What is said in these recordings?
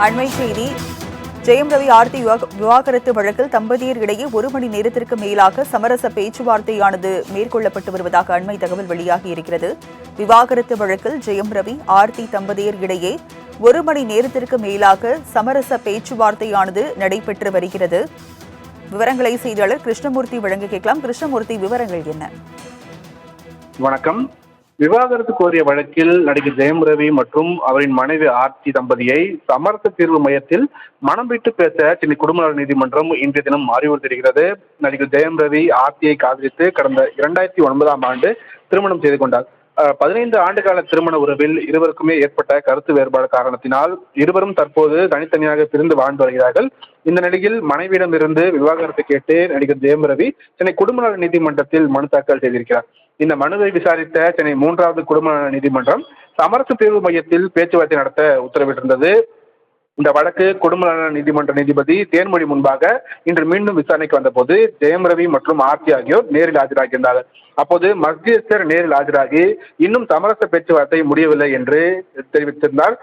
அண்மை செய்தி. ஜெயம் ரவி ஆர்த்தி விவாகரத்து வழக்கில் தம்பதியர் இடையே 1 மணி நேரத்திற்கு மேலாக சமரச பேச்சுவார்த்தையானது மேற்கொள்ளப்பட்டு வருவதாக அண்மை தகவல் வெளியாகி இருக்கிறது. விவாகரத்து வழக்கில் ஜெயம் ரவி ஆர்த்தி தம்பதியர் இடையே 1 மணி நேரத்திற்கு மேலாக சமரச பேச்சுவார்த்தையானது நடைபெற்று வருகிறது. விவரங்களை செய்தியாளர் கிருஷ்ணமூர்த்தி வழங்க கேட்கலாம். கிருஷ்ணமூர்த்தி, விவரங்கள் என்ன? வணக்கம். விவாகரத்து கோரிய வழக்கில் நடிகர் ஜெயம் ரவி மற்றும் அவரின் மனைவி ஆர்த்தி தம்பதியை சமரச தீர்வு மையத்தில் மனம் விட்டு பேச சென்னை குடும்ப நல நீதிமன்றம் இன்றைய தினம் அறிவுறுத்தியிருக்கிறது. நடிகர் ஜெயம் ரவி ஆர்த்தியை காதலித்து கடந்த 2009ஆம் ஆண்டு திருமணம் செய்து கொண்டார். 15 ஆண்டுகால திருமண உறவில் இருவருக்குமே ஏற்பட்ட கருத்து வேறுபாடு காரணத்தினால் இருவரும் தற்போது தனித்தனியாக பிரிந்து வாழ்ந்து வருகிறார்கள். இந்த நிலையில் மனைவியிடமிருந்து விவாகரத்து கேட்டு நடிகர் ஜெயம் ரவி சென்னை குடும்ப நல நீதிமன்றத்தில் மனு தாக்கல் செய்திருக்கிறார். இந்த மனுவை விசாரித்த சென்னை 3வது குடும்ப நல நீதிமன்றம் சமரச தீர்வு மையத்தில் பேச்சுவார்த்தை நடத்த உத்தரவிட்டிருந்தது. இந்த வழக்கு குடும்ப நல நீதிமன்ற நீதிபதி தேன்மொழி முன்பாக இன்று மீண்டும் விசாரணைக்கு வந்தபோது ஜெயம் ரவி மற்றும் ஆர்த்தி ஆகியோர் நேரில் ஆஜராகியிருந்தார்கள். அப்போது மத்தியஸ்தர் நேரில் ஆஜராகி இன்னும் சமரச பேச்சுவார்த்தை முடியவில்லை என்று தெரிவித்திருந்தார்.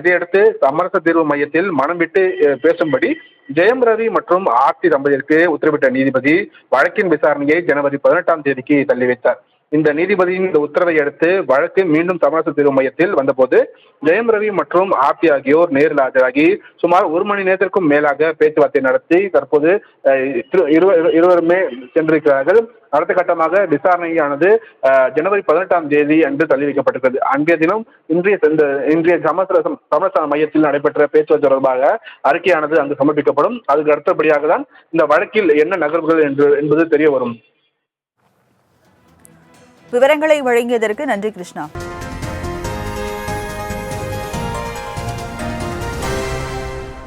இதையடுத்து சமரச தீர்வு மையத்தில் மனம் விட்டு பேசும்படி ஜெயம் ரவி மற்றும் ஆர்த்தி தம்பதியருக்கு உத்தரவிட்ட நீதிபதி வழக்கின் விசாரணையை ஜனவரி 18ஆம் தேதிக்கு தள்ளி வைத்தார். இந்த நீதிபதியின் இந்த உத்தரவை அடுத்து வழக்கு மீண்டும் சமரச தீர்வு மையத்தில் வந்தபோது ஜெயம் ரவி மற்றும் ஆர்த்தி ஆகியோர் நேரில் ஆஜராகி சுமார் 1 மணி நேரத்திற்கும் மேலாக பேச்சுவார்த்தை நடத்தி தற்போது இருவருமே சென்றிருக்கிறார்கள். அடுத்த கட்டமாக விசாரணையானது ஜனவரி 18ஆம் தேதி அன்று தள்ளி வைக்கப்பட்டிருக்கிறது. அன்றைய தினம் இன்றைய சமரச மையத்தில் நடைபெற்ற பேச்சுவார்த்தை தொடர்பாக அறிக்கையானது அங்கு சமர்ப்பிக்கப்படும். அதுக்கு அடுத்தபடியாக தான் இந்த வழக்கில் என்ன நகர்வுகள் என்பது தெரிய வரும். விவரங்களை வழங்கியதற்கு நன்றி கிருஷ்ணா.